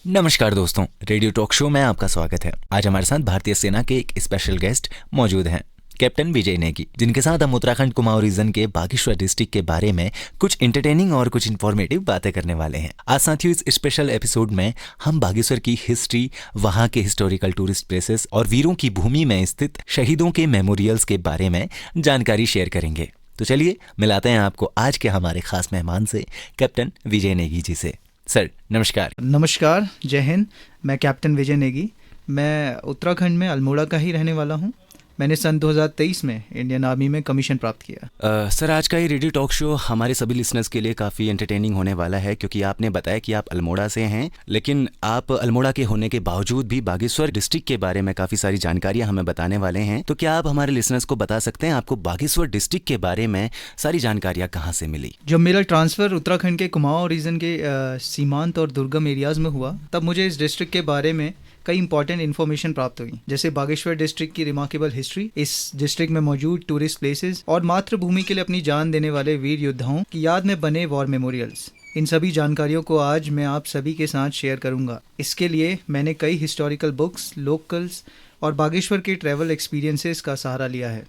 नमस्कार दोस्तों, radio talk show में आपका स्वागत है। आज हमारे साथ भारतीय सेना के एक स्पेशल गेस्ट मौजूद हैं, कैप्टन विजय नेगी, जिनके साथ हम उत्तराखंड कुमाऊं रीजन के बागेश्वर डिस्ट्रिक्ट के बारे में कुछ इंटरटेनिंग और कुछ इन्फॉर्मेटिव बातें करने वाले हैं। आज साथियों, इस स्पेशल एपिसोड में हम बागेश्वर की हिस्ट्री, वहां के हिस्टोरिकल टूरिस्ट प्लेसेस और वीरों की भूमि में स्थित शहीदों के मेमोरियल्स के बारे में जानकारी शेयर करेंगे। तो चलिए मिलाते हैं आपको आज के हमारे खास मेहमान से, कैप्टन विजय नेगी जी से। सर नमस्कार। नमस्कार, जय हिंद। मैं कैप्टन विजय नेगी। मैं उत्तराखंड में अल्मोड़ा का ही रहने वाला हूँ। मैंने सन 2023 में इंडियन आर्मी में कमीशन प्राप्त किया। सर, आज का ये रेडियो टॉक शो हमारे सभी लिसनर्स के लिए काफ़ी एंटरटेनिंग होने वाला है, क्योंकि आपने बताया कि आप अल्मोड़ा से हैं, लेकिन आप अल्मोड़ा के होने के बावजूद भी बागेश्वर डिस्ट्रिक्ट के बारे में काफ़ी सारी जानकारियां हमें बताने वाले हैं। तो क्या आप हमारे लिसनर्स को बता सकते हैं आपको बागेश्वर डिस्ट्रिक्ट के बारे में सारी जानकारियाँ कहाँ से मिली? जब मेरा ट्रांसफ़र उत्तराखंड के कुमाऊं रीजन के सीमांत और दुर्गम एरियाज़ में हुआ, तब मुझे इस डिस्ट्रिक्ट के बारे में कई इंपॉर्टेंट इन्फॉर्मेशन प्राप्त हुई, जैसे बागेश्वर डिस्ट्रिक्ट की रिमार्केबल हिस्ट्री, इस डिस्ट्रिक्ट में मौजूद टूरिस्ट प्लेसेस और मातृभूमि के लिए अपनी जान देने वाले वीर योद्धाओं की याद में बने वॉर मेमोरियल्स। इन सभी जानकारियों को आज मैं आप सभी के साथ शेयर करूंगा। इसके लिए मैंने कई हिस्टोरिकल बुक्स, लोकल्स और बागेश्वर के ट्रैवल एक्सपीरियंसेस का सहारा लिया है।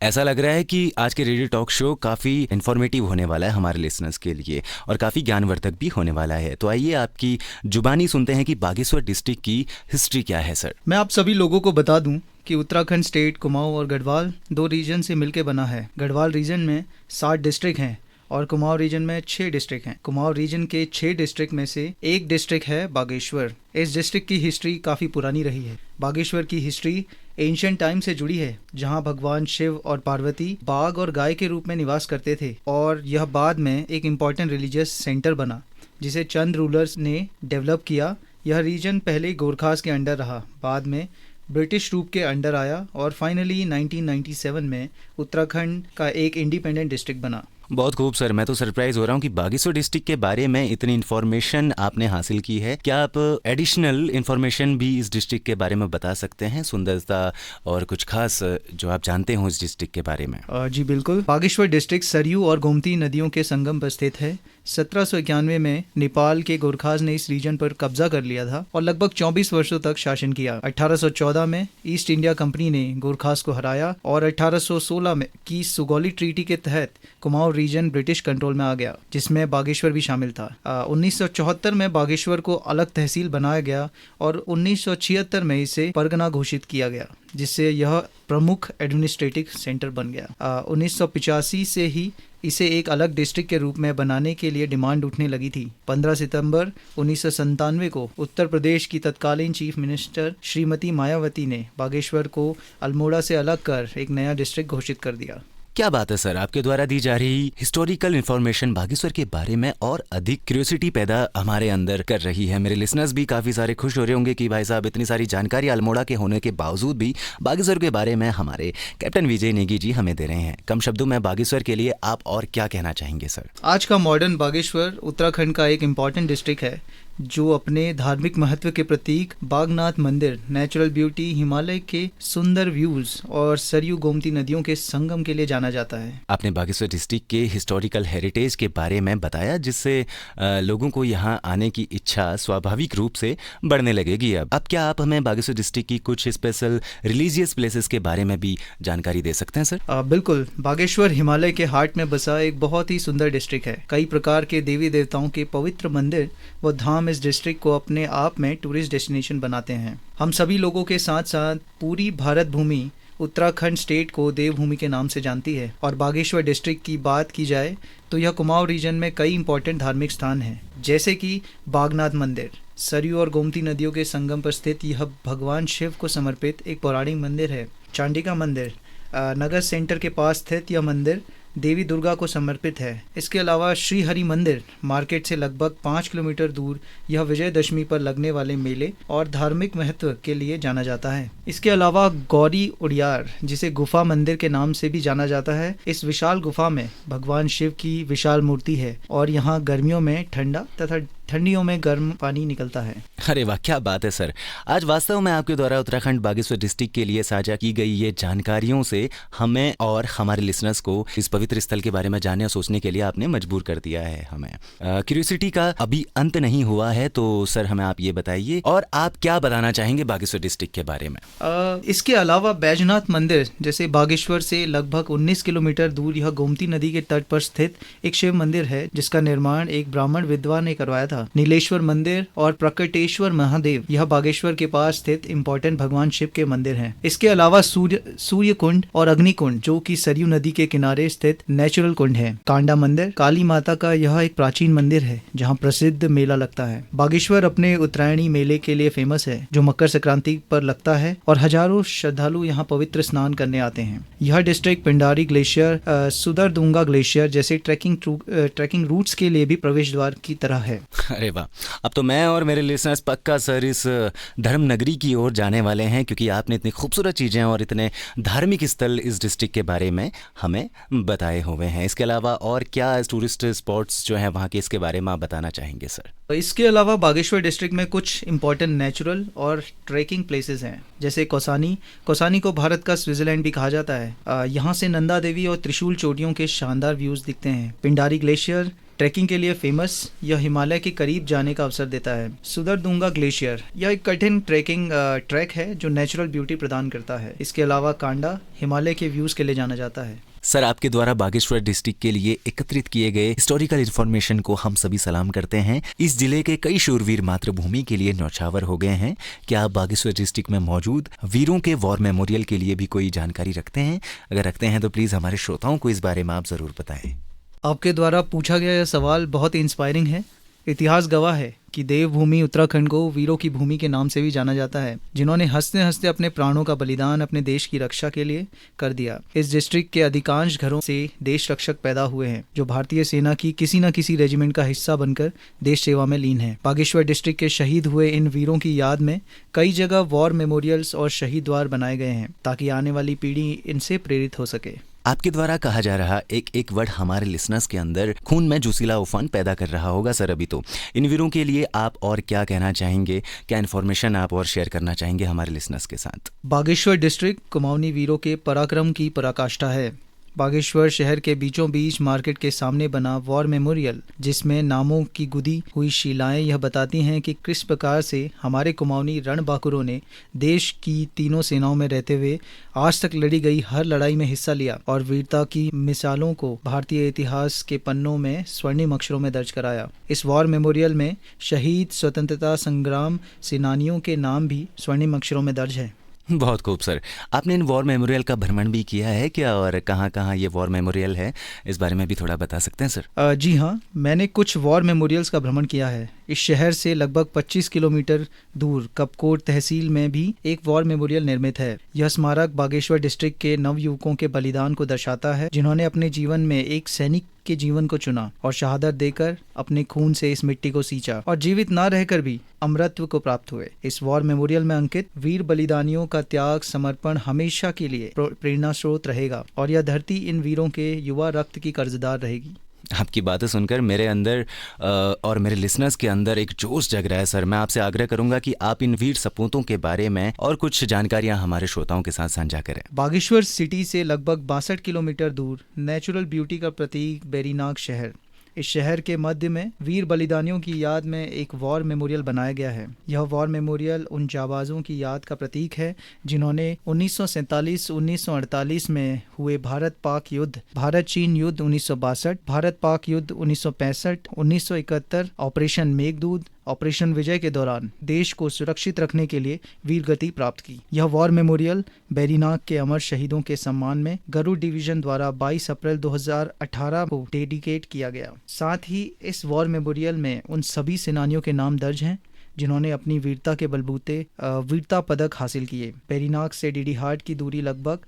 ऐसा लग रहा है कि आज के रेडियो टॉक शो काफ़ी इन्फॉर्मेटिव होने वाला है हमारे लिसनर्स के लिए और काफ़ी ज्ञानवर्धक भी होने वाला है। तो आइए आपकी जुबानी सुनते हैं कि बागेश्वर डिस्ट्रिक्ट की हिस्ट्री क्या है। सर, मैं आप सभी लोगों को बता दूं कि उत्तराखंड स्टेट कुमाऊं और गढ़वाल दो रीजन से मिलकर बना है। गढ़वाल रीजन में 60 डिस्ट्रिक्ट हैं और कुमाऊं रीजन में 6 डिस्ट्रिक्ट हैं। कुमाऊं रीजन के 6 डिस्ट्रिक्ट में से एक डिस्ट्रिक्ट है बागेश्वर। इस डिस्ट्रिक्ट की हिस्ट्री काफ़ी पुरानी रही है। बागेश्वर की हिस्ट्री एंशिएंट टाइम से जुड़ी है, जहां भगवान शिव और पार्वती बाघ और गाय के रूप में निवास करते थे, और यह बाद में एक इम्पॉर्टेंट रिलीजियस सेंटर बना जिसे चंद रूलर्स ने डेवलप किया। यह रीजन पहले गोरखास के अंडर रहा, बाद में ब्रिटिश रूप के अंडर आया और फाइनली 1997 में उत्तराखंड का एक इंडिपेंडेंट डिस्ट्रिक्ट बना। बहुत खूब सर। मैं तो सरप्राइज हो रहा हूँ कि बागेश्वर डिस्ट्रिक्ट के बारे में इतनी इन्फॉर्मेशन आपने हासिल की है। क्या आप एडिशनल इन्फॉर्मेशन भी इस डिस्ट्रिक्ट के बारे में बता सकते हैं, सुंदरता और कुछ खास जो आप जानते हो इस डिस्ट्रिक्ट के बारे में? जी बिल्कुल। बागेश्वर डिस्ट्रिक्ट सरयू और गोमती नदियों के संगम पर स्थित है। 1791 में नेपाल के गोरखास ने इस रीजन पर कब्जा कर लिया था और लगभग 24 वर्षों तक शासन किया। 1814 में ईस्ट इंडिया कंपनी ने गोरखास को हराया और 1816 में की सुगौली ट्रीटी के तहत कुमाऊं रीजन ब्रिटिश कंट्रोल में आ गया, जिसमें बागेश्वर भी शामिल था। 1974 में बागेश्वर को अलग तहसील बनाया गया और 1976 में इसे परगना घोषित किया गया, जिससे यह प्रमुख एडमिनिस्ट्रेटिव सेंटर बन गया। 1985 से ही इसे एक अलग डिस्ट्रिक्ट के रूप में बनाने के लिए डिमांड उठने लगी थी। 15 सितंबर 1997 को उत्तर प्रदेश की तत्कालीन चीफ मिनिस्टर श्रीमती मायावती ने बागेश्वर को अल्मोड़ा से अलग कर एक नया डिस्ट्रिक्ट घोषित कर दिया। क्या बात है सर, आपके द्वारा दी जा रही हिस्टोरिकल इन्फॉर्मेशन बागेश्वर के बारे में और अधिक क्यूरियोसिटी पैदा हमारे अंदर कर रही है। मेरे लिसनर्स भी काफ़ी सारे खुश हो रहे होंगे कि भाई साहब इतनी सारी जानकारी अल्मोड़ा के होने के बावजूद भी बागेश्वर के बारे में हमारे कैप्टन विजय नेगी जी हमें दे रहे हैं। कम शब्दों में बागेश्वर के लिए आप और क्या कहना चाहेंगे सर? आज का मॉडर्न बागेश्वर उत्तराखंड का एक इम्पॉर्टेंट डिस्ट्रिक्ट है, जो अपने धार्मिक महत्व के प्रतीक बागनाथ मंदिर, नेचुरल ब्यूटी, हिमालय के सुंदर व्यूज और सरयू गोमती नदियों के संगम के लिए जाना जाता है। आपने बागेश्वर डिस्ट्रिक्ट के हिस्टोरिकल हेरिटेज के बारे में बताया, जिससे लोगों को यहाँ आने की इच्छा स्वाभाविक रूप से बढ़ने लगेगी। अब क्या आप हमें बागेश्वर डिस्ट्रिक्ट की कुछ स्पेशल रिलीजियस प्लेसेस के बारे में भी जानकारी दे सकते हैं सर? बिल्कुल। बागेश्वर हिमालय के हार्ट में बसा एक बहुत ही सुंदर डिस्ट्रिक्ट है। कई प्रकार के देवी देवताओं के पवित्र मंदिर व धाम इस डिस्ट्रिक्ट को अपने आप में टूरिस्ट डेस्टिनेशन बनाते हैं। हम सभी लोगों के साथ साथ पूरी भारत भूमि उत्तराखंड स्टेट को देवभूमि के नाम से जानती है। और बागेश्वर डिस्ट्रिक्ट की बात की जाए तो यह कुमाऊं रीजन में कई इंपॉर्टेंट धार्मिक स्थान हैं, जैसे कि बागनाथ मंदिर, सरयू और गोमती नदियों के संगम पर स्थित यह भगवान शिव को समर्पित एक पौराणिक मंदिर है। चांडिका मंदिर, नगर सेंटर के पास स्थित यह मंदिर देवी दुर्गा को समर्पित है। इसके अलावा श्री हरि मंदिर मार्केट से लगभग 5 किलोमीटर दूर, यह विजयदशमी पर लगने वाले मेले और धार्मिक महत्व के लिए जाना जाता है। इसके अलावा गौरी उड़ियार, जिसे गुफा मंदिर के नाम से भी जाना जाता है, इस विशाल गुफा में भगवान शिव की विशाल मूर्ति है और यहाँ गर्मियों में ठंडा तथा ठंडियों में गर्म पानी निकलता है। अरे वाह, क्या बात है सर। आज वास्तव में आपके द्वारा उत्तराखंड बागेश्वर डिस्ट्रिक्ट के लिए साझा की गई ये जानकारियों से हमें और हमारे लिसनर्स को इस पवित्र स्थल के बारे में जानने और सोचने के लिए आपने मजबूर कर दिया है हमें। क्यूरियोसिटी का अभी अंत नहीं हुआ है, तो सर हमें आप ये बताइए और आप क्या बताना चाहेंगे बागेश्वर डिस्ट्रिक्ट के बारे में। इसके अलावा बैजनाथ मंदिर जैसे बागेश्वर से लगभग 19 किलोमीटर दूर यह गोमती नदी के तट पर स्थित एक शिव मंदिर है, जिसका निर्माण एक ब्राह्मण विद्वान ने करवाया था। नीलेश्वर मंदिर और प्रकटेश्वर महादेव यह बागेश्वर के पास स्थित इम्पोर्टेंट भगवान शिव के मंदिर हैं। इसके अलावा सूर्य कुंड और अग्नि कुंड जो कि सरयू नदी के किनारे स्थित नेचुरल कुंड है। कांडा मंदिर काली माता का यह एक प्राचीन मंदिर है जहाँ प्रसिद्ध मेला लगता है। बागेश्वर अपने उत्तरायणी मेले के लिए फेमस है जो मकर संक्रांति पर लगता है और हजारों श्रद्धालु यहाँ पवित्र स्नान करने आते हैं। यह डिस्ट्रिक्ट पिंडारी ग्लेशियर, सुदरदुंगा ग्लेशियर जैसे ट्रैकिंग रूट्स के लिए भी प्रवेश द्वार की तरह है। अरे वाह, अब तो मैं और मेरे लिसनर्स पक्का सर इस धर्म नगरी की ओर जाने वाले हैं, क्योंकि आपने इतनी खूबसूरत चीज़ें और इतने धार्मिक स्थल इस डिस्ट्रिक्ट के बारे में हमें बताए हुए हैं। इसके अलावा और क्या टूरिस्ट स्पॉट्स जो हैं वहाँ के, इसके बारे में आप बताना चाहेंगे सर? इसके अलावा बागेश्वर डिस्ट्रिक्ट में कुछ इंपॉर्टेंट नेचुरल और ट्रैकिंग प्लेसेस हैं, जैसे कौसानी को भारत का स्विट्जरलैंड भी कहा जाता है। यहाँ से नंदा देवी और त्रिशूल चोटियों के शानदार व्यूज दिखते हैं। पिंडारी ग्लेशियर ट्रैकिंग के लिए फेमस, यह हिमालय के करीब जाने का अवसर देता है। सुदरदुंगा ग्लेशियर यह एक कठिन ट्रैक है जो नेचुरल ब्यूटी प्रदान करता है। इसके अलावा कांडा हिमालय के व्यूज के लिए जाना जाता है। सर, आपके द्वारा बागेश्वर डिस्ट्रिक्ट के लिए एकत्रित किए गए हिस्टोरिकल इन्फॉर्मेशन को हम सभी सलाम करते हैं। इस जिले के कई शूरवीर मातृभूमि के लिए न्यौछावर हो गए हैं। क्या आप बागेश्वर डिस्ट्रिक्ट में मौजूद वीरों के वॉर मेमोरियल के लिए भी कोई जानकारी रखते हैं? अगर रखते हैं तो प्लीज़ हमारे श्रोताओं को इस बारे में आप ज़रूर बताएं। आपके द्वारा पूछा गया यह सवाल बहुत ही इंस्पायरिंग है। इतिहास गवाह है कि देवभूमि उत्तराखंड को वीरों की भूमि के नाम से भी जाना जाता है, जिन्होंने हंसते हंसते अपने प्राणों का बलिदान अपने देश की रक्षा के लिए कर दिया। इस डिस्ट्रिक्ट के अधिकांश घरों से देश रक्षक पैदा हुए हैं जो भारतीय सेना की किसी न किसी रेजिमेंट का हिस्सा बनकर देश सेवा में लीन है। बागेश्वर डिस्ट्रिक्ट के शहीद हुए इन वीरों की याद में कई जगह वॉर मेमोरियल्स और शहीद द्वार बनाए गए हैं ताकि आने वाली पीढ़ी इनसे प्रेरित हो सके। आपके द्वारा कहा जा रहा एक वर्ड हमारे लिसनर्स के अंदर खून में जोशीला उफान पैदा कर रहा होगा सर। अभी तो इन वीरों के लिए आप और क्या कहना चाहेंगे, क्या इन्फॉर्मेशन आप और शेयर करना चाहेंगे हमारे लिसनर्स के साथ? बागेश्वर डिस्ट्रिक्ट कुमाऊनी वीरों के पराक्रम की पराकाष्ठा है। बागेश्वर शहर के बीचों बीच मार्केट के सामने बना वॉर मेमोरियल, जिसमें नामों की गुदी हुई शिलाएं यह बताती हैं कि किस प्रकार से हमारे कुमाऊनी रणबांकुरों ने देश की तीनों सेनाओं में रहते हुए आज तक लड़ी गई हर लड़ाई में हिस्सा लिया और वीरता की मिसालों को भारतीय इतिहास के पन्नों में स्वर्णिम अक्षरों में दर्ज कराया। इस वॉर मेमोरियल में शहीद स्वतंत्रता संग्राम सेनानियों के नाम भी स्वर्णिम अक्षरों में दर्ज है। बहुत खूब सर। आपने इन वॉर मेमोरियल का भ्रमण भी किया है क्या, और कहाँ कहाँ ये वॉर मेमोरियल है, इस बारे में भी थोड़ा बता सकते हैं सर? जी हाँ, मैंने कुछ वॉर मेमोरियल्स का भ्रमण किया है। इस शहर से लगभग 25 किलोमीटर दूर कपकोट तहसील में भी एक वॉर मेमोरियल निर्मित है। यह स्मारक बागेश्वर डिस्ट्रिक्ट के नवयुवकों के बलिदान को दर्शाता है, जिन्होंने अपने जीवन में एक सैनिक के जीवन को चुना और शहादत देकर अपने खून से इस मिट्टी को सींचा और जीवित ना रहकर भी अमरत्व को प्राप्त हुए। इस वॉर मेमोरियल में अंकित वीर बलिदानियों का त्याग समर्पण हमेशा के लिए प्रेरणा स्रोत रहेगा और यह धरती इन वीरों के युवा रक्त की कर्जदार रहेगी। आपकी बातें सुनकर मेरे अंदर और मेरे लिसनर्स के अंदर एक जोश जग रहा है सर। मैं आपसे आग्रह करूंगा कि आप इन वीर सपूतों के बारे में और कुछ जानकारियां हमारे श्रोताओं के साथ साझा करें। बागेश्वर सिटी से लगभग 62 किलोमीटर दूर नेचुरल ब्यूटी का प्रतीक बेरीनाग शहर, इस शहर के मध्य में वीर बलिदानियों की याद में एक वॉर मेमोरियल बनाया गया है। यह वॉर मेमोरियल उन जाबाजों की याद का प्रतीक है जिन्होंने 1947-1948 में हुए भारत पाक युद्ध, भारत चीन युद्ध 1962, भारत पाक युद्ध 1965, 1971, ऑपरेशन मेघदूत, ऑपरेशन विजय के दौरान देश को सुरक्षित रखने के लिए वीरगति प्राप्त की। यह वॉर मेमोरियल बेरीनाग के अमर शहीदों के सम्मान में गरुड़ डिवीजन द्वारा 22 अप्रैल 2018 को डेडिकेट किया गया। साथ ही इस वॉर मेमोरियल में उन सभी सेनानियों के नाम दर्ज हैं जिन्होंने अपनी वीरता के बलबूते वीरता पदक हासिल किए। बेरीनाग से डीडीहाट की दूरी लगभग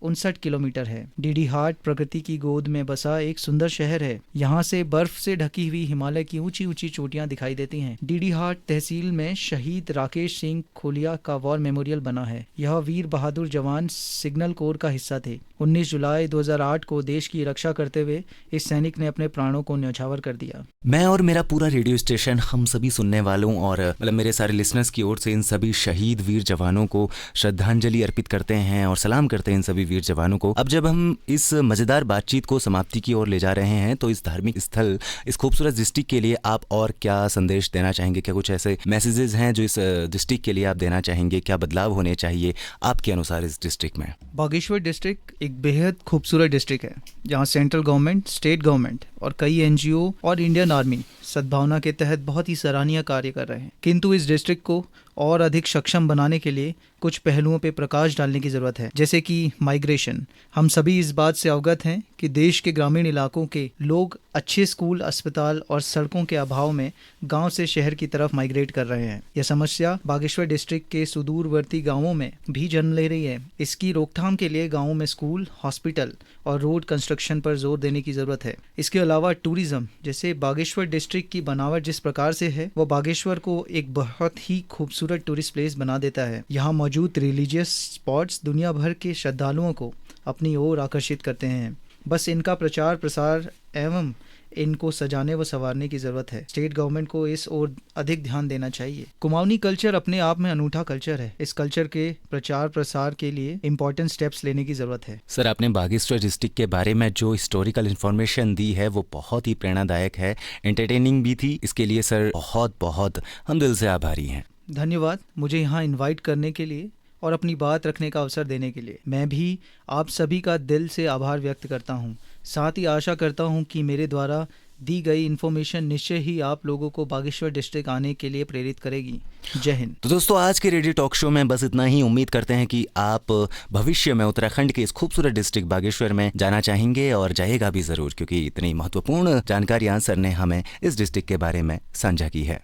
59 किलोमीटर है। डीडीहाट प्रकृति की गोद में बसा एक सुंदर शहर है। यहाँ से बर्फ से ढकी हुई हिमालय की ऊंची ऊंची चोटियां दिखाई देती हैं। डीडीहाट तहसील में शहीद राकेश सिंह खोलिया का वॉर मेमोरियल बना है। यह वीर बहादुर जवान सिग्नल कोर का हिस्सा थे। 19 जुलाई 2008 को देश की रक्षा करते हुए इस सैनिक ने अपने प्राणों को न्यौछावर कर दिया। मैं और मेरा पूरा रेडियो स्टेशन हम सभी सुनने वालों और मतलब मेरे सारे लिसनर्स की ओर से इन सभी शहीद वीर जवानों को श्रद्धांजलि अर्पित करते हैं और सलाम करते हैं इन सभी वीर जवानों को। अब जब हम इस मजेदार बातचीत को समाप्ति की ओर ले जा रहे हैं तो इस धार्मिक स्थल, इस खूबसूरत डिस्ट्रिक्ट के लिए आप और क्या संदेश देना चाहेंगे? क्या कुछ ऐसे मैसेजेस हैं जो इस डिस्ट्रिक्ट के लिए आप देना चाहेंगे? क्या बदलाव होने चाहिए आपके अनुसार इस डिस्ट्रिक्ट में? बागेश्वर डिस्ट्रिक्ट एक बेहद खूबसूरत डिस्ट्रिक्ट है जहां सेंट्रल गवर्नमेंट, स्टेट गवर्नमेंट और कई एनजीओ और इंडियन आर्मी सद्भावना के तहत बहुत ही सराहनीय कार्य कर रहे हैं। किंतु इस डिस्ट्रिक्ट को और अधिक सक्षम बनाने के लिए कुछ पहलुओं पे प्रकाश डालने की ज़रूरत है, जैसे कि माइग्रेशन। हम सभी इस बात से अवगत हैं कि देश के ग्रामीण इलाकों के लोग अच्छे स्कूल, अस्पताल और सड़कों के अभाव में गांव से शहर की तरफ माइग्रेट कर रहे हैं। यह समस्या बागेश्वर डिस्ट्रिक्ट के सुदूरवर्ती गांवों में भी जन्म ले रही है। इसकी रोकथाम के लिए गांवों में स्कूल, हॉस्पिटल और रोड कंस्ट्रक्शन पर जोर देने की ज़रूरत है। इसके अलावा टूरिज्म, जैसे बागेश्वर डिस्ट्रिक्ट की बनावट जिस प्रकार से है वह बागेश्वर को एक बहुत ही खूबसूरत टूरिस्ट प्लेस बना देता है। यहाँ मौजूद रिलीजियस स्पॉट्स दुनिया भर के श्रद्धालुओं को अपनी ओर आकर्षित करते हैं। बस इनका प्रचार प्रसार एवं इनको सजाने व संवारने की जरूरत है। स्टेट गवर्नमेंट को इस ओर अधिक ध्यान देना चाहिए। कुमाऊनी कल्चर अपने आप में अनूठा कल्चर है। इस कल्चर के प्रचार प्रसार के लिए इम्पोर्टेंट स्टेप्स लेने की जरूरत है। सर, आपने बागेश्वर डिस्ट्रिक्ट के बारे में जो हिस्टोरिकल इन्फॉर्मेशन दी है वो बहुत ही प्रेरणादायक है, एंटरटेनिंग भी थी। इसके लिए सर बहुत बहुत हम दिल से आभारी हैं। धन्यवाद मुझे यहाँ इन्वाइट करने के लिए और अपनी बात रखने का अवसर देने के लिए। मैं भी आप सभी का दिल से आभार व्यक्त करता हूँ। साथ ही आशा करता हूँ कि मेरे द्वारा दी गई इन्फॉर्मेशन निश्चय ही आप लोगों को बागेश्वर डिस्ट्रिक्ट आने के लिए प्रेरित करेगी। जय हिंद। तो दोस्तों, आज के रेडियो टॉक शो में बस इतना ही। उम्मीद करते हैं कि आप भविष्य में उत्तराखंड के इस खूबसूरत डिस्ट्रिक्ट बागेश्वर में जाना चाहेंगे और जाइएगा भी जरूर, क्योंकि इतनी महत्वपूर्ण जानकारियां सर ने हमें इस डिस्ट्रिक्ट के बारे में साझा की है।